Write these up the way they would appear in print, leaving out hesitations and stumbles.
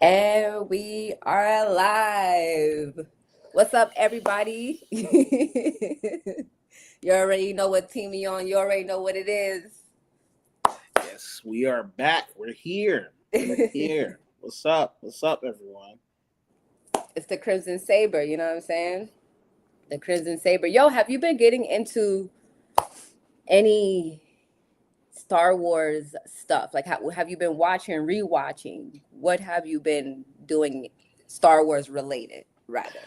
And we are live. What's up, everybody? You already know what team you're on. You already know what it is. Yes, we are back. We're here. We're here. What's up? What's up, everyone? It's the Crimson Saber, you know what I'm saying? The Crimson Saber. Yo, have you been getting into any Star Wars stuff? Like, have you been watching, rewatching? What have you been doing Star Wars related, rather?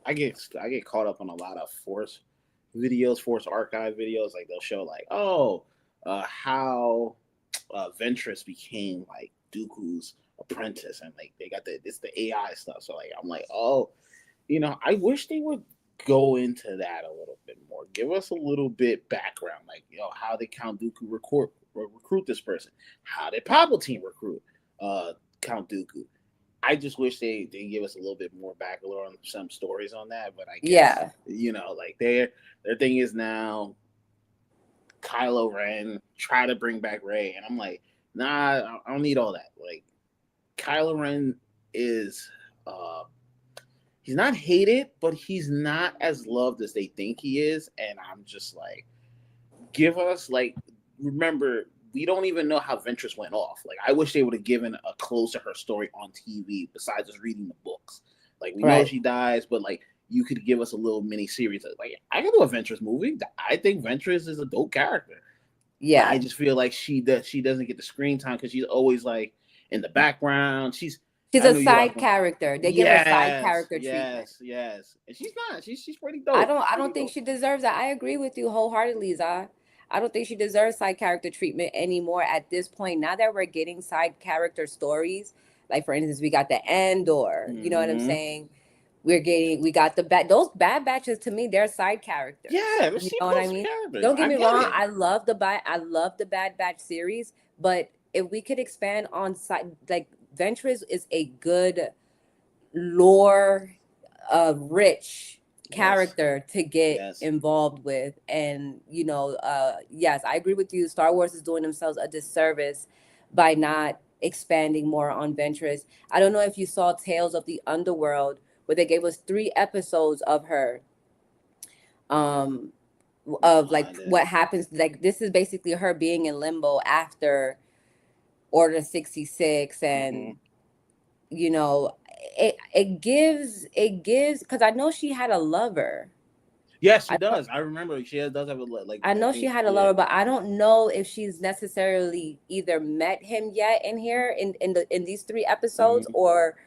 I get caught up on a lot of Force videos, Force archive videos. Like they'll show like, oh, how Ventress became like Dooku's apprentice, and like they got it's the AI stuff. So like I'm like, oh, I wish they would go into that a little bit more. Give us a little bit background, like how did Count Dooku recruit this person? How did Palpatine recruit Count Dooku? I just wish they give us a little bit more background on some stories on that. But I guess Yeah. like their thing is now Kylo Ren try to bring back Rey, and I'm like, nah, I don't need all that. Like Kylo Ren is he's not hated, but he's not as loved as they think he is. And I'm just like, give us like, remember, we don't even know how Ventress went off. Like, I wish they would have given a close to her story on TV besides just reading the books. Like, we know Right. she dies, but like, you could give us a little mini series. Like, I can do a Ventress movie. I think Ventress is a dope character. I Yeah. just feel like she doesn't get the screen time because she's always like in the background. She's I a know you like side them. character. They give her side Yes, character treatment. yes, yes. And she's not. She's pretty I dope. don't She's I pretty don't think dope. she deserves that. I agree with you wholeheartedly, Zah. I don't think she deserves side character treatment anymore at this point. Now that we're getting side character stories, like for instance, we got the Andor, you know what I'm Hmm. saying? We got those bad batches to me, they're side characters. Yeah, they're You C know what I plus mean? characters. Don't get I me get wrong, it. I love the Bad Batch series, but if we could expand on side, like Ventress is a good lore rich Yes, character to get yes. involved with. And yes, I agree with you. Star Wars is doing themselves a disservice by not expanding more on Ventress. I don't know if you saw Tales of the Underworld, where they gave us 3 episodes of her, um of No, like I what didn't. happens. Like, this is basically her being in limbo after Order 66. Hmm. And you know it gives, because I know she had a lover. Yes, she I know, does. I remember she does have a like. I I know she think had a yeah. lover, but I don't know if she's necessarily either met him yet in here in these 3 episodes, Hmm. or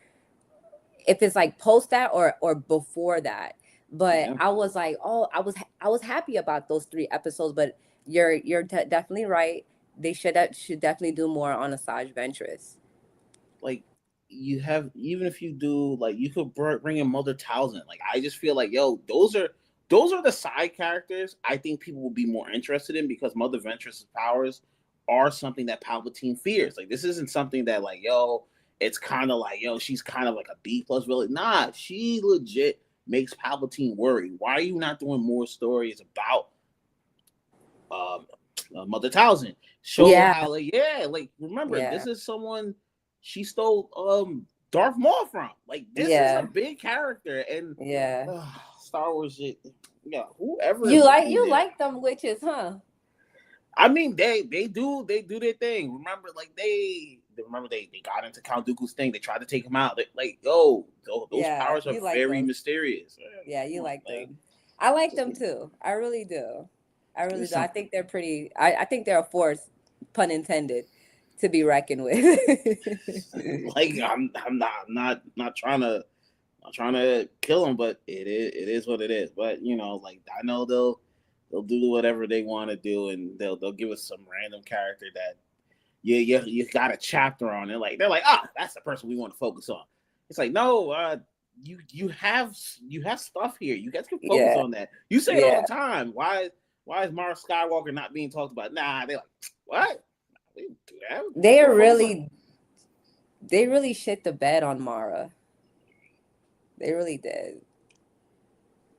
if it's like post that or before that. But Yeah. I was like, oh, I was happy about those 3 episodes. But you're definitely right. They should definitely do more on Asajj Ventress. Like you have, even if you do like, you could bring in Mother Townsend. Like I just feel like those are the side characters I think people will be more interested in, because Mother Ventress's powers are something that Palpatine fears. Like this isn't something that like it's kind of like she's kind of like a B plus villain. Nah, she legit makes Palpatine worry. Why are you not doing more stories about um, Mother Townsend? Show Yeah, how like, yeah, like remember, yeah, this is someone she stole Darth Maul from. Like this is a yeah, big character, and yeah. Star Wars shit. Yeah, whoever is You like writing you it. like them witches, huh? I mean, they do their thing. Remember, like they got into Count Dooku's thing. They tried to take him out. Like those Yeah, powers are you like very them. mysterious. Yeah, Come you on, like like them. I like just them too. I really do. I give me really do. I something. think they're pretty. I think they're a force, pun intended, to be reckoned with. Like I'm not trying to kill them, but it is what it is. But like I know they'll do whatever they want to do, and they'll give us some random character that you got a chapter on it. Like they're like, that's the person we want to focus on. It's like, no, you have stuff here. You guys can focus Yeah, on that. You say it all yeah. the time. Why is Mara Skywalker not being talked about? Nah, they're like, what? We didn't do that. They We'll are focus on. really, they really shit the bed on Mara. They really did.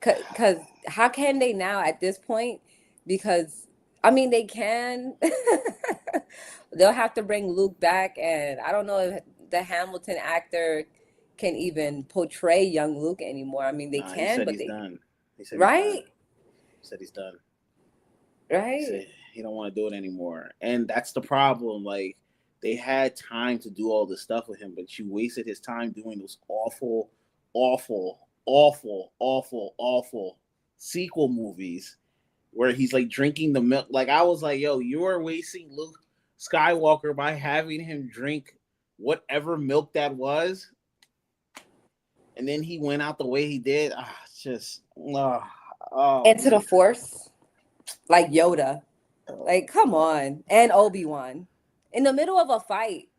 Cause how can they now at this point? Because I mean they can. They'll have to bring Luke back, and I don't know if the Hamilton actor can even portray young Luke anymore. I mean, they Nah, he can, said but he's they done. He said he's done. right, He said he's done. He right. said he don't want to do it anymore, and that's the problem. Like they had time to do all this stuff with him, but you wasted his time doing those awful, awful, awful, awful, awful sequel movies where he's like drinking the milk. Like I was like, yo, you are wasting Luke Skywalker by having him drink whatever milk that was, and then he went out the way he did. Just oh Into the man. Force, like Yoda. Like, come on. And Obi-Wan. In the middle of a fight.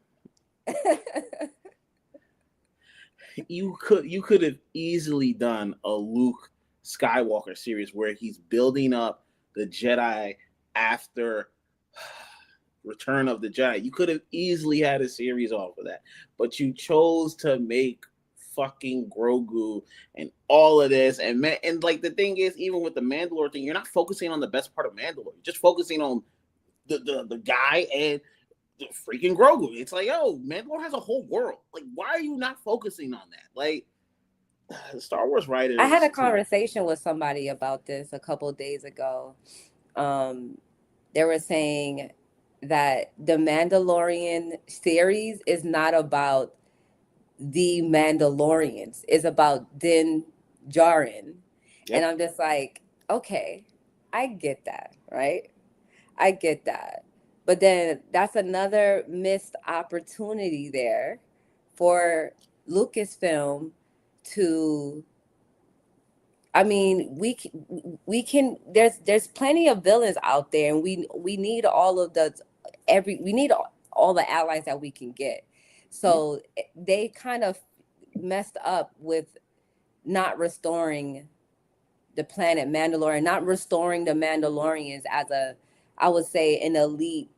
You could have easily done a Luke Skywalker series where he's building up the Jedi after Return of the Jedi. You could have easily had a series off of that, but you chose to make fucking Grogu and all of this, and like the thing is, even with the Mandalore thing, you're not focusing on the best part of Mandalore. You're just focusing on the guy and the freaking Grogu. It's like, yo, Mandalore has a whole world. Like, why are you not focusing on that? Like, Star Wars I had writers a conversation with somebody about this a couple of days ago. Um, they were saying that the Mandalorian series is not about the Mandalorians, it's about Din Djarin. And yep. I'm just like, okay, I get that, right? I get that. But then that's another missed opportunity there for Lucasfilm to, I mean, we can there's plenty of villains out there, and we need all of the we need all the allies that we can get. Mhm. So they kind of messed up with not restoring the planet Mandalore and not restoring the Mandalorians as a, I would say, an elite,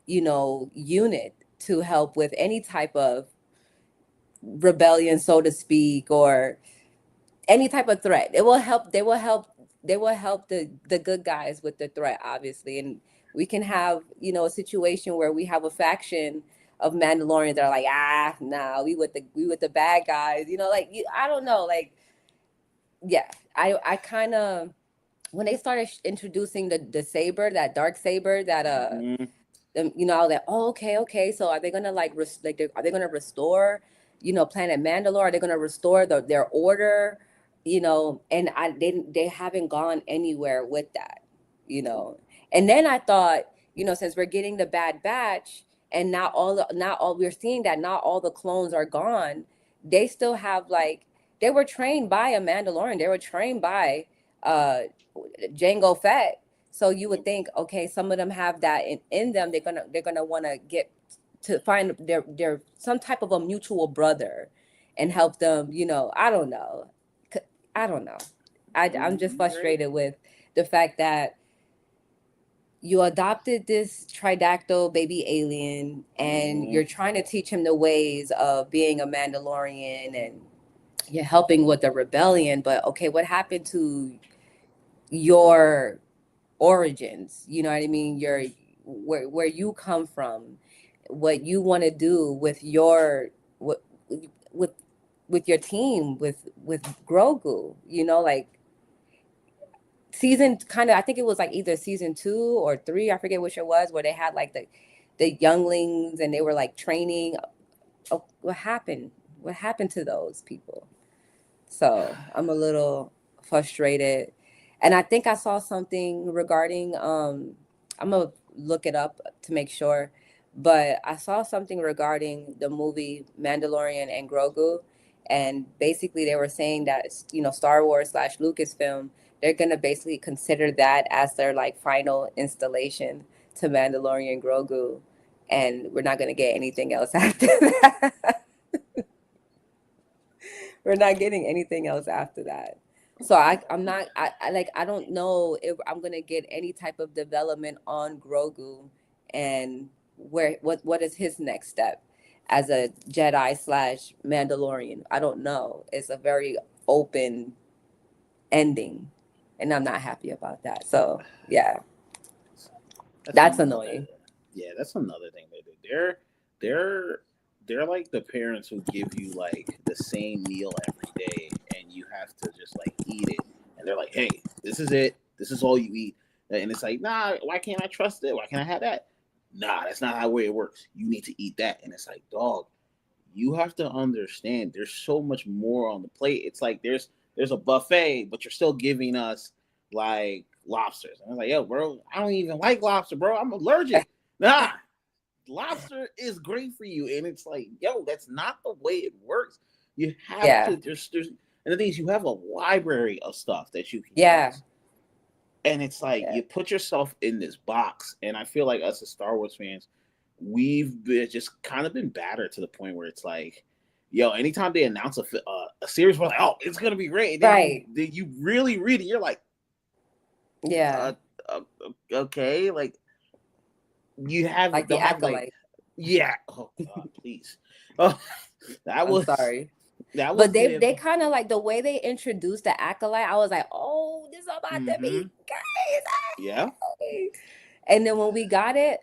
unit to help with any type of rebellion, so to speak, or any type of threat. It will help. They will help the good guys with the threat, obviously, and we can have a situation where we have a faction of Mandalorians that are like, nah, we with the bad guys. Like I don't know, like yeah, I kind of, when they started introducing the saber, that dark saber, that Mhm. I was like, oh, okay. So are they gonna are they gonna restore, Planet Mandalore? Are they gonna restore their order? And they haven't gone anywhere with that, And then I thought, since we're getting the Bad Batch, and not all we're seeing that not all the clones are gone, they still have like they were trained by a Mandalorian. They were trained by uh Jango Fett. So you would think, okay, some of them have that in them. They're gonna want to get to find their some type of a mutual brother, and help them. I don't know. I don't know. I'm just Right. frustrated with the fact that you adopted this tridactyl baby alien, and Mhm. you're trying to teach him the ways of being a Mandalorian, and you're helping with the rebellion. But okay, what happened to your origins? You know what I mean? Your where you come from, what you want to do with your with with your team, with Grogu. Like season kind of, I think it was like either season 2 or 3, I forget which it was, where they had like the younglings, and they were like training. Oh, what happened to those people? So I'm a little frustrated. And I think I saw something regarding I'm gonna look it up to make sure, but I saw something regarding the movie Mandalorian and Grogu, and basically they were saying that Star Wars slash Lucasfilm, they're gonna basically consider that as their like final installation to Mandalorian Grogu, and we're not gonna get anything else after that. We're not getting anything else after that. So I'm not, I like, I don't know if I'm gonna get any type of development on Grogu, and what is his next step as a Jedi slash Mandalorian. I don't know. It's a very open ending, and I'm not happy about that. So yeah, That's that's another. annoying. Yeah, that's another thing they do. They're they're like the parents who give you like the same meal every day, and you have to just like eat it. And they're like, "Hey, this is it. This is all you eat." And it's like, "Nah, why can't I trust it? Why can't I have that?" Nah, that's not how way it works. You need to eat that. And it's like, dog, you have to understand. There's so much more on the plate. It's like there's a buffet, but you're still giving us like lobsters. And I'm like, yo, bro, I don't even like lobster, bro. I'm allergic. Nah, lobster is great for you, and it's like, yo, that's not the way it works. You have Yeah. to. There's, and the thing is, you have a library of stuff that you can Yeah. use, and it's like Yeah. you put yourself in this box. And I feel like us as Star Wars fans, we've been just kind of been battered to the point where it's like, yo, anytime they announce a series, we're like, oh, it's gonna be great. And Right. then you really read it, you're like, Yeah. uh, uh okay, like you have Like the they'll have like, Acolyte. yeah, oh god, please, oh, that I'm was sorry. that But was they the they kind of like the way they introduced the Acolyte, I was like, oh, this is about to mm-hmm, be yeah, crazy. And then when we got it,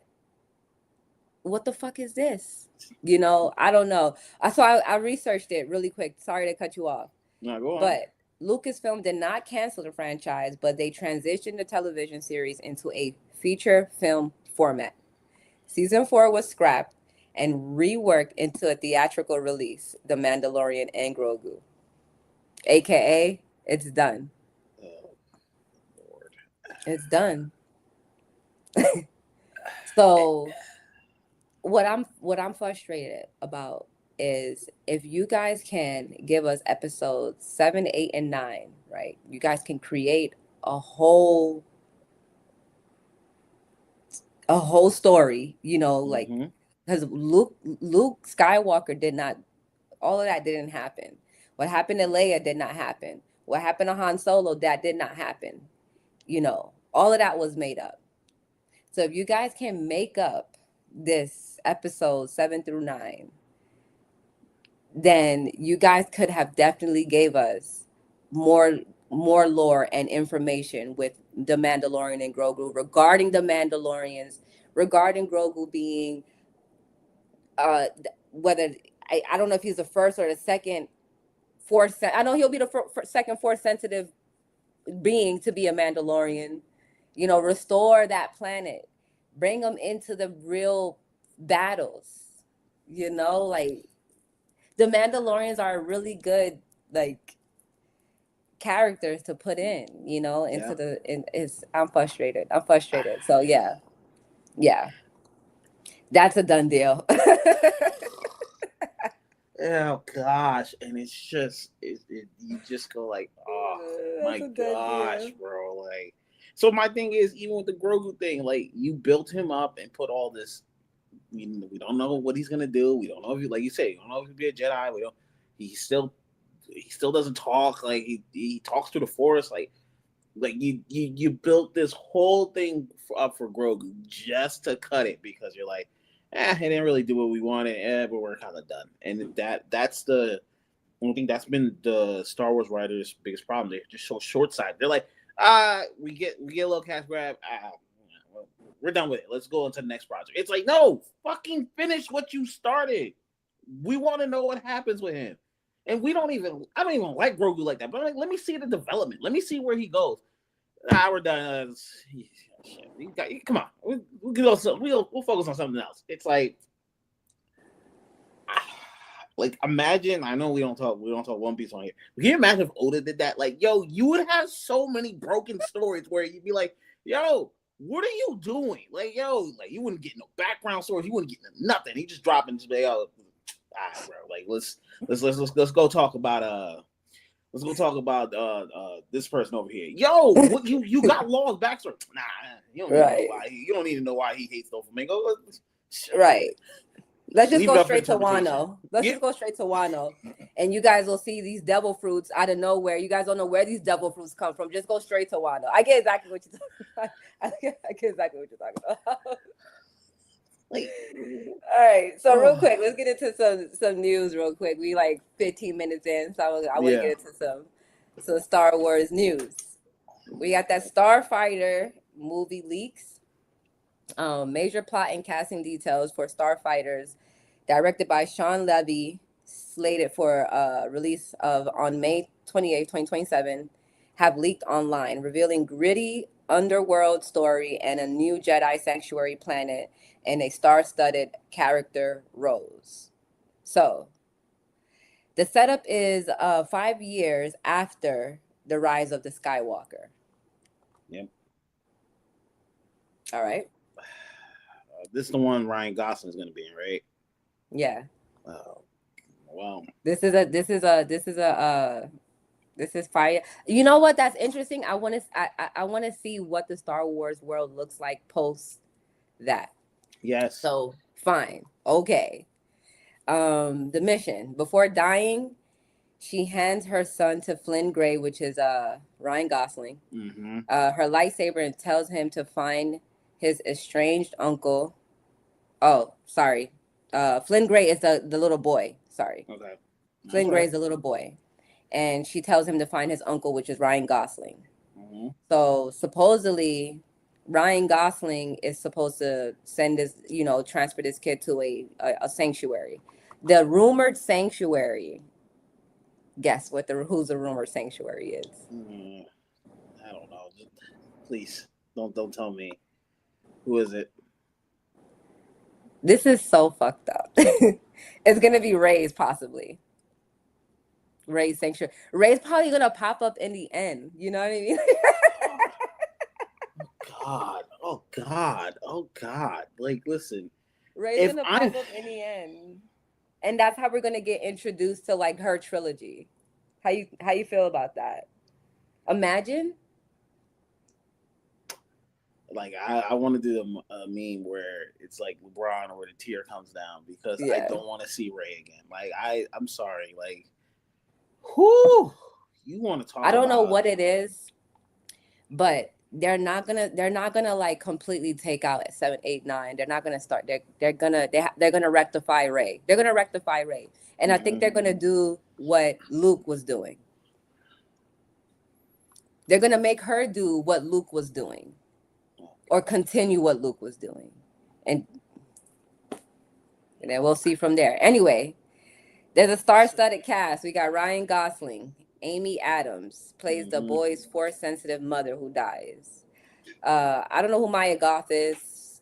what the fuck is this? You know, I don't know. I researched it really quick. Sorry to cut you off. no, go on. But Lucasfilm did not cancel the franchise, but they transitioned the television series into a feature film format. Season 4 was scrapped and reworked into a theatrical release, The Mandalorian and Grogu. AKA, it's done. Oh Lord. It's done. So what I'm frustrated about is if you guys can give us episodes 7, 8, and 9, right? You guys can create a whole a whole story, you know, like Mm-hmm. because Luke Skywalker did not, all of that didn't happen. What happened to Leia did not happen. What happened to Han Solo, that did not happen. You know, all of that was made up. So if you guys can make up this episode 7 through 9, then you guys could have definitely gave us more more lore and information with the Mandalorian and Grogu regarding the Mandalorians, regarding Grogu being whether I don't know if he's the first or the second force. I know he'll be the second force sensitive being to be a Mandalorian. You know, restore that planet, bring them into the real battles. You know, like the Mandalorians are really good, like characters to put in. You know, into Yeah. the. It's I'm frustrated. I'm frustrated. So yeah, yeah, that's a done deal. Oh gosh, and it's just you just go like, oh That's my a done gosh, deal. bro. Like, so my thing is, even with the Grogu thing, like you built him up and put all this. We don't know what he's gonna do. We don't know if he, like you say, we don't know if he'll be a Jedi. We don't. He still he still doesn't talk. Like he talks through the Force. Like you built this whole thing up for Grogu just to cut it because you're like, it didn't really do what we wanted, but we're kind of done. And that's the I think that's been the Star Wars writers' biggest problem. They're just so short sighted. They're like, we get a little cash grab, well, we're done with it. Let's go on to the next project. It's like, no, fucking finish what you started. We want to know what happens with him. And I don't even like Grogu like that. But I'm like, let me see the development. Let me see where he goes. We're done. Come on. We'll focus on something else. It's like imagine. I know we don't talk One Piece on here. But can you imagine if Oda did that? Like, yo, you would have so many broken stories where you'd be like, yo, what are you doing? Like, yo, like you wouldn't get no background stories. You wouldn't get nothing. He just dropping today. Oh, all right, bro. Like, let's go talk about Let's go talk about this person over here. Yo, what you got long backstory? Nah, you don't need to know Right. why. You don't need to know why he hates Doflamingo. Right. Let's just Leave it go up for straight to interpretation. Wano. Let's Yeah, just go straight to Wano. And you guys will see these devil fruits out of nowhere. You guys don't know where these devil fruits come from. Just go straight to Wano. I get exactly what you're talking about. I get exactly what you're talking about. like, All right. So real oh, quick, let's get into some news real quick. We like 15 minutes in, so I want to yeah. get into some Star Wars news. We got that Starfighter movie leaks. Major plot and casting details for Starfighters directed by Sean Levy, slated for release of on May 28th, 2027, have leaked online, revealing gritty underworld story and a new Jedi sanctuary planet and a star-studded character Rose. So the setup is 5 years after the rise of the Skywalker. Yep. All right. This is the one Ryan Gosling's going to be in, right? Yeah. Well, This is fire. You know what? That's interesting. I want to see what the Star Wars world looks like post that. yes. So fine, okay. The mission before dying, she hands her son to Flynn Gray, which is Ryan Gosling, Mm-hmm. her lightsaber, and tells him to find his estranged uncle. Oh, sorry. Flynn Gray is the little boy. Sorry. Okay. Flynn Gray is the little boy. And she tells him to find his uncle, which is Ryan Gosling. Mm-hmm. So supposedly, Ryan Gosling is supposed to send this, transfer this kid to a sanctuary. The rumored sanctuary. Guess what? Who's the rumored sanctuary is? I don't know. Please don't tell me. Who is it? This is so fucked up. It's gonna be Ray's possibly. Ray's sanctuary. Ray's probably gonna pop up in the end. You know what I mean? Oh God. Like, listen. Ray's gonna pop up in the end, and that's how we're gonna get introduced to like her trilogy. How you feel about that? Imagine. Like, I want to do a meme where it's like LeBron where the tear comes down because I don't want to see Ray again. Like, I'm sorry. Like, whoo, you want to talk? I don't know what it is, but they're not gonna like completely take out at 7, 8, 9. They're not gonna start. They're gonna rectify Ray. They're gonna rectify Ray, and I think they're gonna do what Luke was doing. They're gonna make her do what Luke was doing, or continue what Luke was doing, and then we'll see from there. Anyway, there's a star-studded cast. We got Ryan Gosling. Amy Adams plays the boy's Force-sensitive mother who dies. I don't know who Maya Goth is,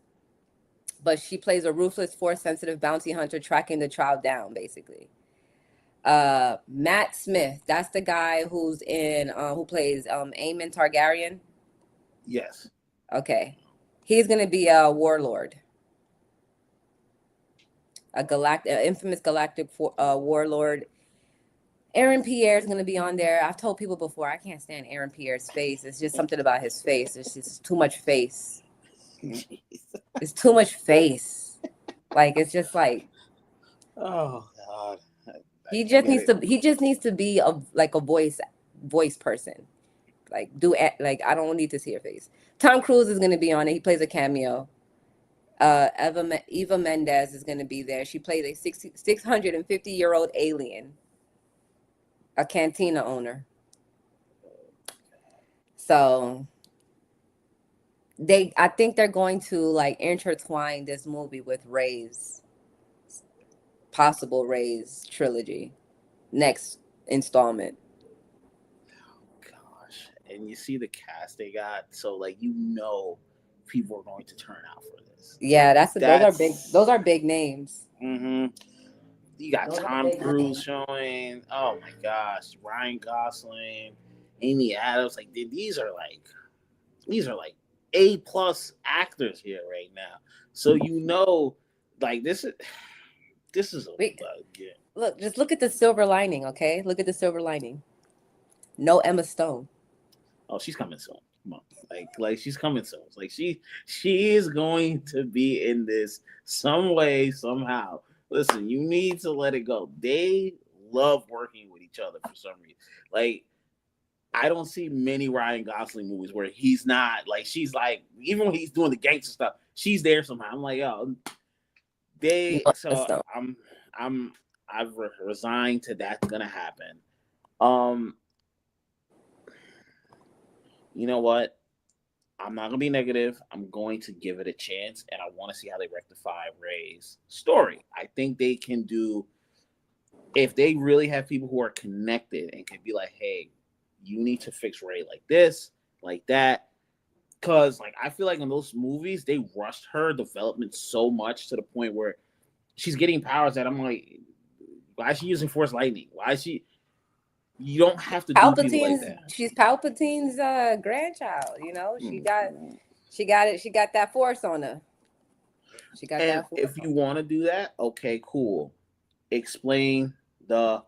but she plays a ruthless Force-sensitive bounty hunter tracking the child down, basically. Matt Smith, that's the guy who's in who plays Aemon Targaryen. Yes. Okay, he's gonna be a warlord, infamous galactic warlord. Aaron Pierre is going to be on there. I've told people before, I can't stand Aaron Pierre's face. It's just something about his face. It's just too much face. It's too much face. Like, it's just like, oh God. He just needs to be a voice person. Like, I don't need to see her face. Tom Cruise is going to be on it. He plays a cameo. Eva Mendes is going to be there. She plays a 650-year-old alien, a cantina owner. So I think they're going to like intertwine this movie with possible Ray's trilogy, next installment. Gosh, and you see the cast they got, so like people are going to turn out for this. Yeah, those are big names. Mm-hmm. You got Tom Cruise showing. Oh my gosh, Ryan Gosling, Amy Adams. Like, these are like A+ actors here right now. So like this is Look, just look at the silver lining, okay? Look at the silver lining. No Emma Stone. Oh, she's coming soon. Come on. Like she's coming soon. Like she is going to be in this some way, somehow. Listen, you need to let it go. They love working with each other for some reason. Like, I don't see many Ryan Gosling movies where he's not like, she's like, even when he's doing the gangster stuff, she's there somehow. I'm like, yo, I've resigned to that's gonna happen. You know what? I'm not gonna be negative. I'm going to give it a chance, and I want to see how they rectify Ray's story. I think they can do if they really have people who are connected and can be like, "Hey, you need to fix Ray like this, like that." Because like I feel like in those movies they rushed her development so much to the point where she's getting powers that I'm like, why is she using Force Lightning? Why is she? You don't have to do people like that. She's Palpatine's grandchild, you know. She got that force on her. She got And that force if on you want to do that, okay, cool. Explain the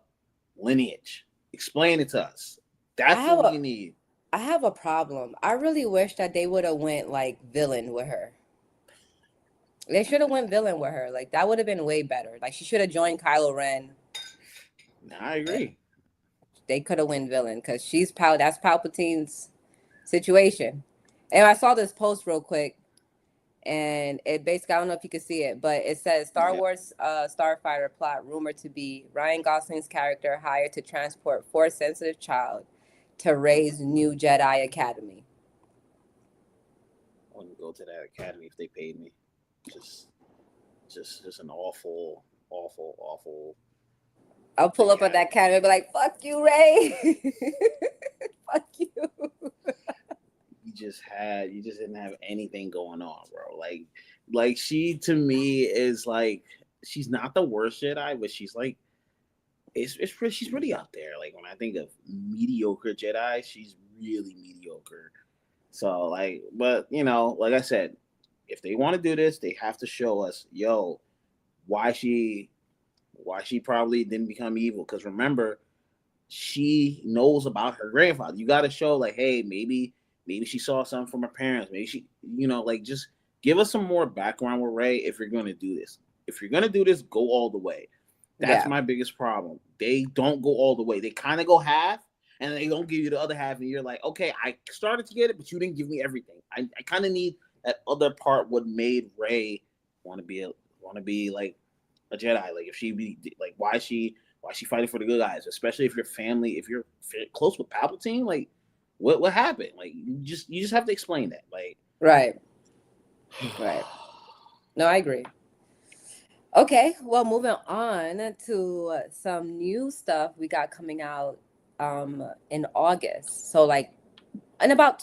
lineage. Explain it to us. her. That's what we need. I have a problem. I really wish that they would have went like villain with her. They should have went villain with her. Like that would have been way better. Like she should have joined Kylo Ren. I agree. They could have went villain because that's Palpatine's situation. And I saw this post real quick, and it basically I don't know if you can see it, but it says Star Yeah. Wars Starfighter plot rumored to be Ryan Gosling's character hired to transport force sensitive child to Rey's new Jedi Academy. I wouldn't go to that academy if they paid me. Just, just an awful, awful, awful I'll pull up on that academy. academy and be like, "Fuck you, Rey! Fuck you!" You just didn't have anything going on, bro. Like she to me is like she's not the worst Jedi, but she's like it's pretty, she's pretty out there. Like when I think of mediocre Jedi, she's really mediocre. So like, but you know, like I said, if they want to do this, they have to show us, yo, why she why she probably didn't become evil. Because remember, she knows about her grandfather. You got to show like, hey, maybe she saw something from her parents. Maybe she, like just give us some more background with Ray if you're going to do this. If you're going to do this, go all the way. That's Yeah, my biggest problem. They don't go all the way. They kind of go half, and they don't give you the other half, and you're like, okay, I started to get it, but you didn't give me everything. I kind of need that other part. What made Ray want to be like a Jedi? Like if she be like, why she fighting for the good guys? Especially if your family, if you're close with Palpatine, like what happened? Like you just have to explain that. Like right, right. No, I agree. Okay, well, moving on to some new stuff we got coming out in August. So like in about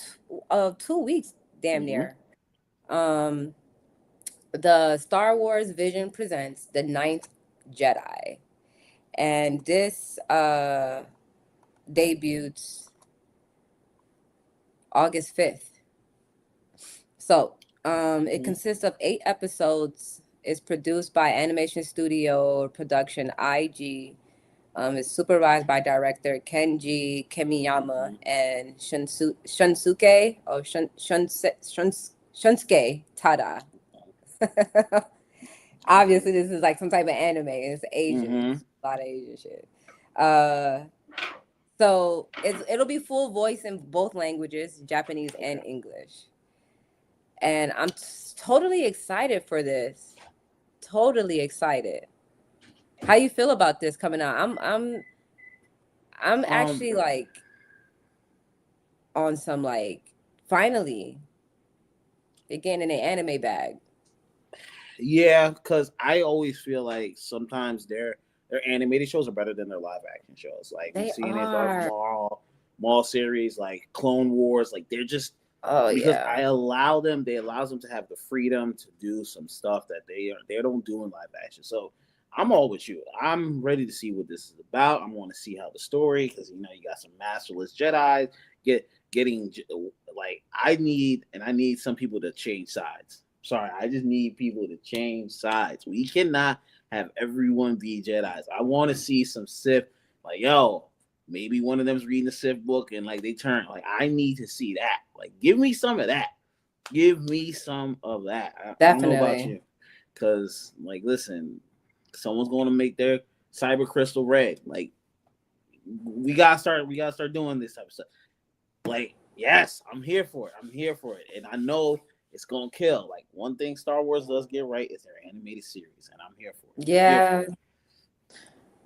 2 weeks, damn mm-hmm. near. Um, the Star Wars Vision presents the Ninth Jedi, and this debuts August 5th. So it consists of 8 episodes. It's produced by animation studio production IG. It's supervised by director Kenji Kimiyama and Shunsuke Tada. Obviously, this is like some type of anime. It's Asian. Mm-hmm. It's a lot of Asian shit. Uh, so it'll be full voice in both languages, Japanese and Okay. English. And I'm totally excited for this. Totally excited. How you feel about this coming out? I'm Um. actually like on some like finally again in an anime bag. Yeah, because I always feel like sometimes their animated shows are better than their live action shows. Like we've They seen it, Darth are. Maul series, like Clone Wars. Like they're just Oh because yeah. they allows them to have the freedom to do some stuff that they don't do in live action. So I'm all with you. I'm ready to see what this is about. I want to see how the story because you got some masterless Jedi getting like I need some people to change sides. Sorry, I just need people to change sides. We cannot have everyone be Jedi's. I want to see some Sith. Like yo, maybe one of them's reading the Sith book and like they turn. Like I need to see that. Like give me some of that. Give me some of that. I don't know about Definitely. you, because like listen, someone's going to make their cyber crystal red. Like we gotta start doing this type of stuff. Like yes, I'm here for it. I'm here for it, and I know it's gonna kill. Like one thing Star Wars does get right is their animated series, and I'm here for it. I'm here for Yeah. it.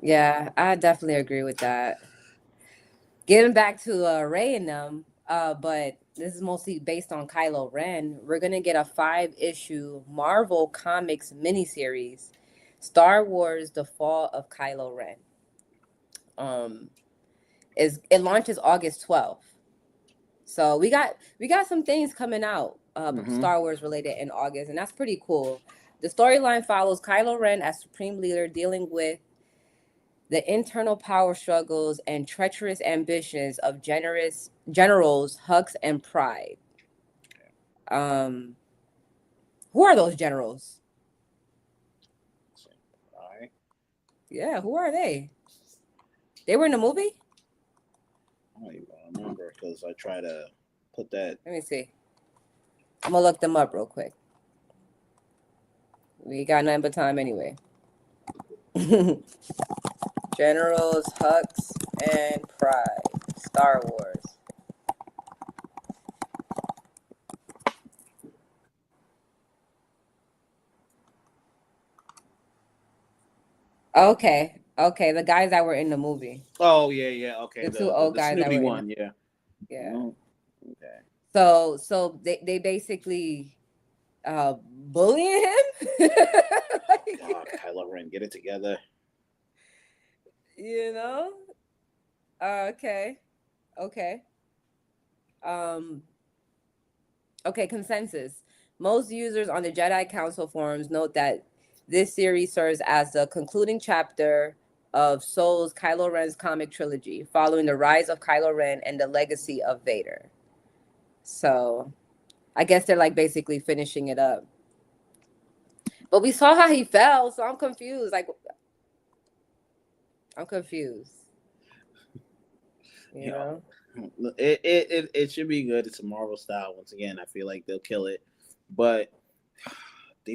Yeah, I definitely agree with that. Getting back to Ray and them, but this is mostly based on Kylo Ren. We're gonna get a 5-issue Marvel Comics miniseries, Star Wars: The Fall of Kylo Ren. Um, is it launches August 12th. So we got some things coming out, Mm-hmm. Star Wars related in August, and that's pretty cool. The storyline follows Kylo Ren as Supreme Leader dealing with the internal power struggles and treacherous ambitions of generous generals Hux and Pride. Um, who are those generals? All right. Yeah, who are they? They were in the movie? I don't even remember because I try to put that. Let me see. I'm gonna look them up real quick. We got nothing but time anyway. Generals Hux and Pride. Star Wars. Okay. Okay. The guys that were in the movie. Oh yeah, yeah. Okay, The two the old the guys that snooty were in the one. Yeah. yeah. Oh, okay. So they basically bullying him? God, Like, Kylo Ren, get it together. you know? Okay. Okay. Um okay, consensus. Most users on the Jedi Council forums note that this series serves as the concluding chapter of Soul's Kylo Ren's comic trilogy, following the rise of Kylo Ren and the legacy of Vader. So, I guess they're like basically finishing it up. But we saw how he fell, so I'm confused. Like, I'm confused. You You know, know? it should be good. It's a Marvel style. Once again, I feel like they'll kill it, but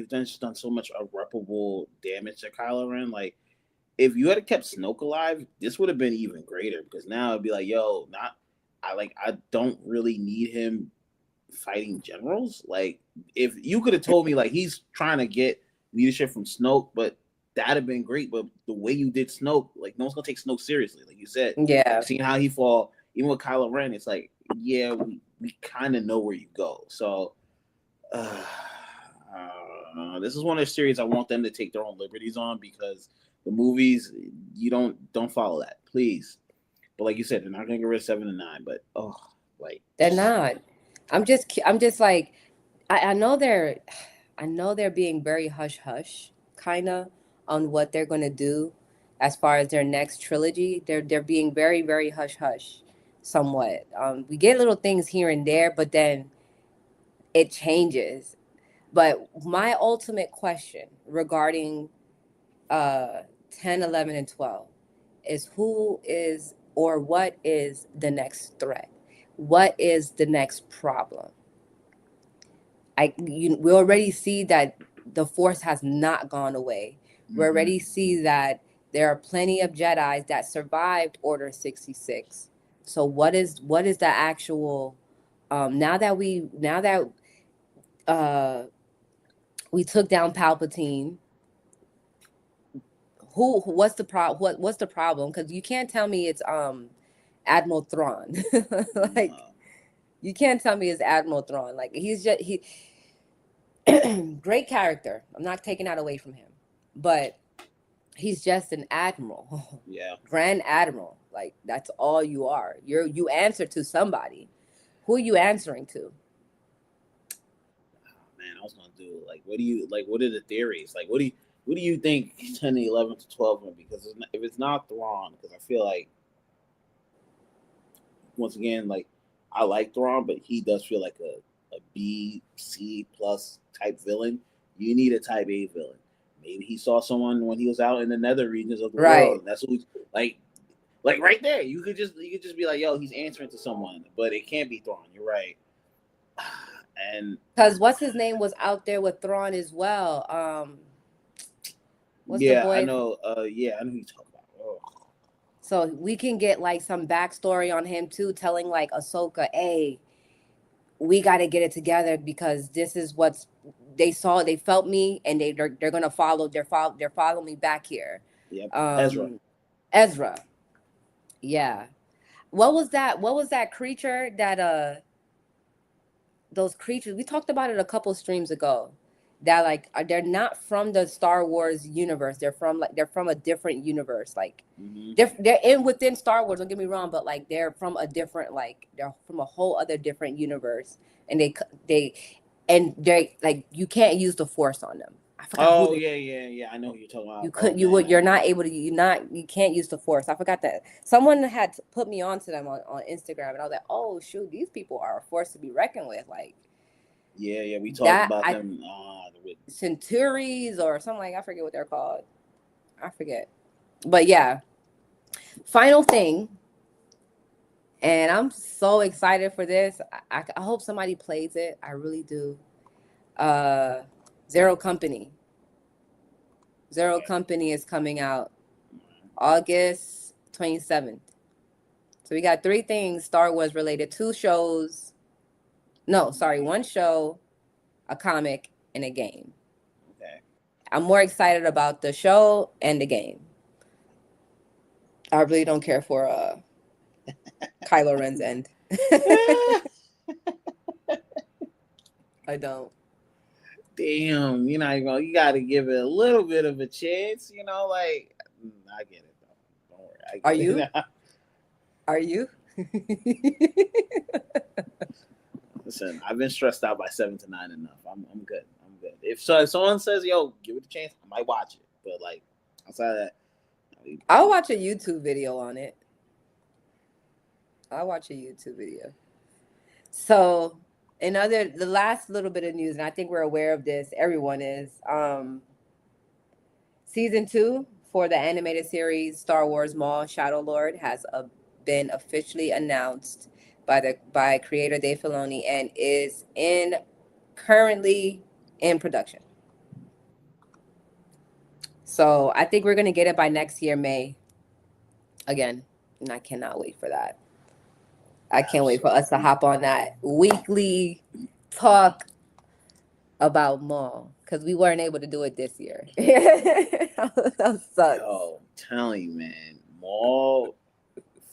just done so much irreparable damage to Kylo Ren. Like, if you had kept Snoke alive, this would have been even greater because now it'd be like, yo, not I don't really need him fighting generals. Like, if you could have told me like he's trying to get leadership from Snoke, but that'd have been great. But the way you did Snoke, like no one's gonna take Snoke seriously. Like you said, like Yeah. seeing how he fall, even with Kylo Ren, it's like, yeah, we kind of know where you go. So uh, this is one of the series I want them to take their own liberties on because the movies you don't follow that, please. But like you said, they're not gonna get rid of 7 and 9. But like They're not. I'm just like I know they're being very hush hush kind of on what they're going to do as far as their next trilogy. They're being very very hush hush somewhat. We get little things here and there, but then it changes. But my ultimate question regarding uh 10, 11 and 12 is who is or what is the next threat? What is the next problem? We already see that the force has not gone away. We mm-hmm. already see that there are plenty of Jedi's that survived Order 66. So what is the actual now that uh we took down Palpatine, what's the what's the problem? Because you can't tell me it's Admiral Thrawn. Like, No. you can't tell me it's Admiral Thrawn. Like, he's just he great character. I'm not taking that away from him. But he's just an admiral. Yeah. Grand Admiral. Like, that's all you are. You answer to somebody. Who are you answering to? Man, I was gonna do like, what do you like? What are the theories? Like, what do you think 10 to 11 to 12 are? Because if it's not Thrawn, because I feel like once again, like I like Thrawn, but he does feel like a B, C plus type villain. You need a type A villain. Maybe he saw someone when he was out in the nether regions of the world, Right. and that's who like like right there. You could just be like, yo, he's answering to someone, but it can't be Thrawn. You're right. And Because what's his name was out there with Thrawn as well. What's the yeah, I boy? know. Yeah, I know who you talk about. Oh, So we can get like some backstory on him too, telling like Ahsoka, hey, we got to get it together because this is what's they saw, they felt me, and they're gonna they're following me back here. yep, Ezra. Um, Ezra, yeah. What was that? What was that creature that those creatures. We talked about it a couple streams ago. That like they're not from the Star Wars universe. They're from a different universe. Like Hmm. they're in within Star Wars. Don't get me wrong, but like they're from a different they're from a whole other different universe, and they like you can't use the Force on them. I forgot who Oh they. yeah, yeah, yeah. I know who you're talking You about. Oh couldn't. You would. man. You're not able to. You can't use the Force. I forgot that someone had put me onto them on Instagram, and I was like, oh shoot, these people are a force to be reckoned with. Like Yeah, yeah. We talked that. about I them. Centuries or something like I forget what they're called. I forget. But yeah, final thing, and I'm so excited for this. I hope somebody plays it. I really do. Uh, Zero Company. Zero Okay. Company is coming out August 27th. So we got three things Star Wars related: two shows. No, sorry, one show, a comic, and a game. Okay. I'm more excited about the show and the game. I really don't care for Kylo Ren's end. I don't. Damn, you know, you got to give it a little bit of a chance. You know, like I get it though. Don't worry, I Are get you? it. Are you? Listen, I've been stressed out by 7 to 9 enough. I'm good. I'm good. If someone says, "Yo, give it a chance," I might watch it. But like outside of that, I'll watch a YouTube video on it. I'll watch a YouTube video. So, the last little bit of news, and I think we're aware of this. Everyone is. Season 2 for the animated series Star Wars Maul Shadow Lord has been officially announced by creator Dave Filoni and is in currently in production. So I think we're gonna get it by next year, May. Again, and I cannot wait for that. I can't wait for us to absolutely. hop on that weekly talk about Maul because we weren't able to do it this year. That sucks. Yo, I'm telling you, man, Maul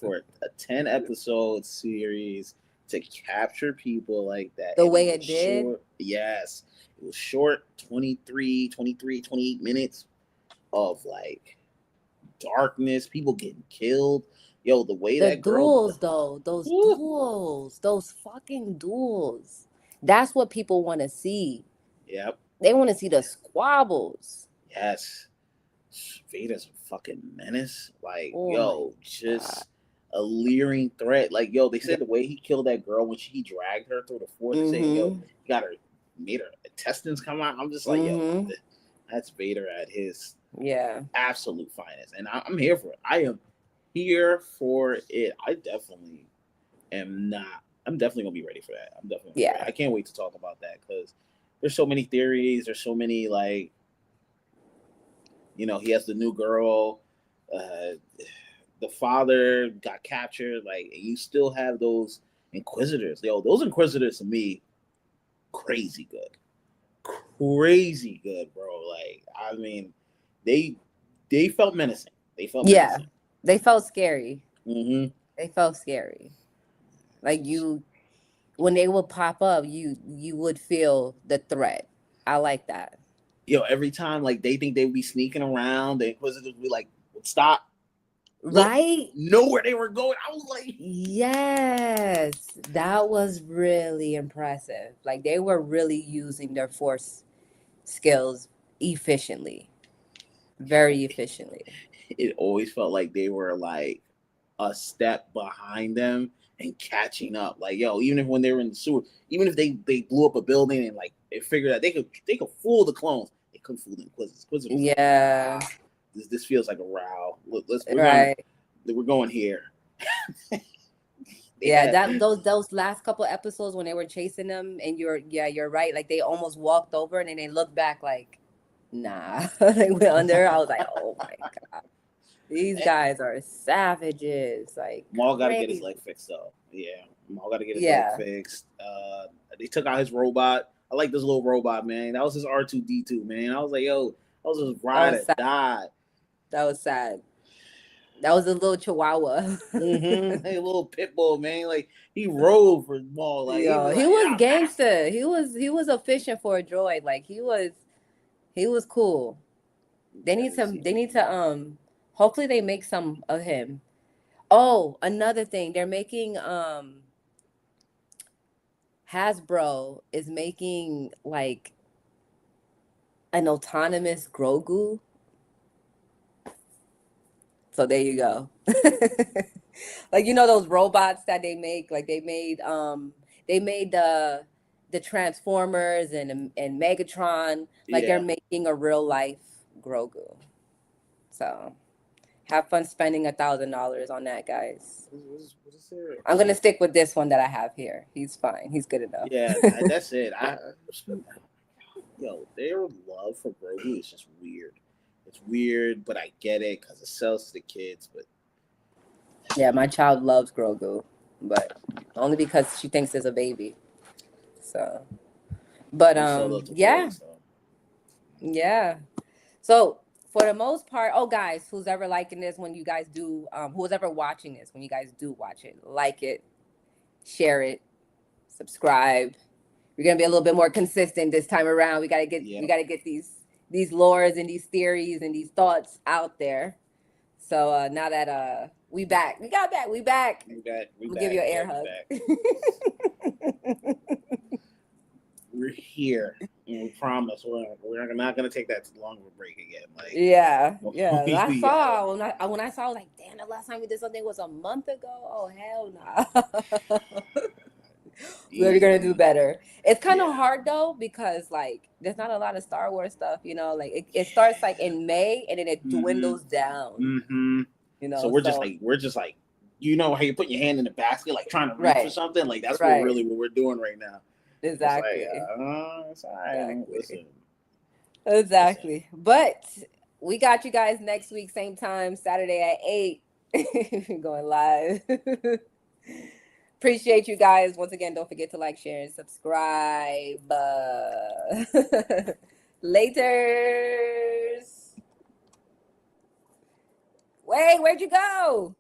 for a 10 episode series to capture people like that, The and it way was it did, short. Yes, it was short, 28 minutes of like darkness, people getting killed. Yo, the way the that girl, duels though, woo, those fucking duels. That's what people want to see. yep, They want to see the squabbles. yes, Vader's a fucking menace. Like, Oh my yo, god. just a leering threat. Like, yo, they Yeah. said the way he killed that girl when he dragged her through the force, and saying, yo, Mhm. he got her, made her intestines come out. I'm just like, yo, Mhm. that's Vader at his Yeah. absolute finest, and I'm here for it. I am here for it. I definitely am not. I'm definitely gonna be ready for that. I'm definitely gonna be ready. Yeah. I can't wait to talk about that because there's so many theories. There's so many like, he has the new girl. Uh, the father got captured. Like, and you still have those inquisitors. Yo, those inquisitors to me, crazy good, crazy good, bro. Like, I mean, they they felt menacing. They felt Yeah. menacing. They felt scary. Mm-hmm. They felt scary. Like you when they would pop up, you would feel the threat. I like that. Every time like they think they would be sneaking around, the inquisitors would be like, stop, look, Right? know where they were going. I was like, Yes, that was really impressive. Like they were really using their force skills efficiently, very efficiently. it always felt like they were like a step behind them and catching up. Like, yo, even if when they were in the sewer, even if they blew up a building and like they figured out they could fool the clones, they couldn't fool the Inquisitors. Inquisitors like, Yeah, nah, this feels like a row. Let's right. we're going here. They Yeah, had that those last couple episodes when they were chasing them, and you're right. Like they almost walked over and then they looked back like, nah, they went under. I was like, oh my god, these guys are savages, like Maul got to get his crazy. leg fixed though. Yeah, Maul got to get his leg Yeah, fixed. They took out his robot. I like this little robot, man. That was his R2D2, man. I was like, yo, that was his that ride was or sad. die. That was sad. That was a little chihuahua. Hey, little pit bull, man. Like he rode for ball. Like he Yo, was he like, was yeah, faster. gangster. He was efficient for a droid. Like he was cool. They need Never some seen they him need do to that. hopefully they make some of him. Oh, another thing. They're making Hasbro is making like an autonomous Grogu. So there you go. Like those robots that they make, like they made the Transformers and Megatron, like they're Yeah. making a real life Grogu. So have fun spending $1,000 on that, guys. What is there? I'm gonna stick with this one that I have here. He's fine. He's good enough. Yeah, that's it. Yo, their love for Grogu is just weird. It's weird, but I get it because it sells to the kids. But Yeah, my child loves Grogu, but only because she thinks it's a baby. So, but you still love the yeah, toys, though. yeah. So for the most part, oh guys, who's ever liking this when you guys do, who's ever watching this when you guys do watch it, like it, share it, subscribe. We're gonna be a little bit more consistent this time around. We Yep. gotta get these lores and these theories and these thoughts out there. So now that we back, we got back, we back. We back. We I'm gonna give back. you an Yeah, air we hug. back. We're here, and we promise we're not gonna take that long of a break again. Like, Yeah, yeah. I we gotta. saw when I saw, I was like, damn, the last time we did something was a month ago. Oh hell no. We're gonna do Yeah. better. It's kind of Yeah. hard though because like there's not a lot of Star Wars stuff. Like it starts like in May and then it Mm-hmm. dwindles down. Mm-hmm. So So we're just like, how you put your hand in the basket, like trying to reach for right, something. Like that's right, what we're doing right now. It's like, exactly, it's all right. exactly, Listen, listen. exactly. But we got you guys next week, same time, Saturday at 8. Going live. Appreciate you guys. Once again, don't forget to like, share, and subscribe. Laters. Wait, where'd you go?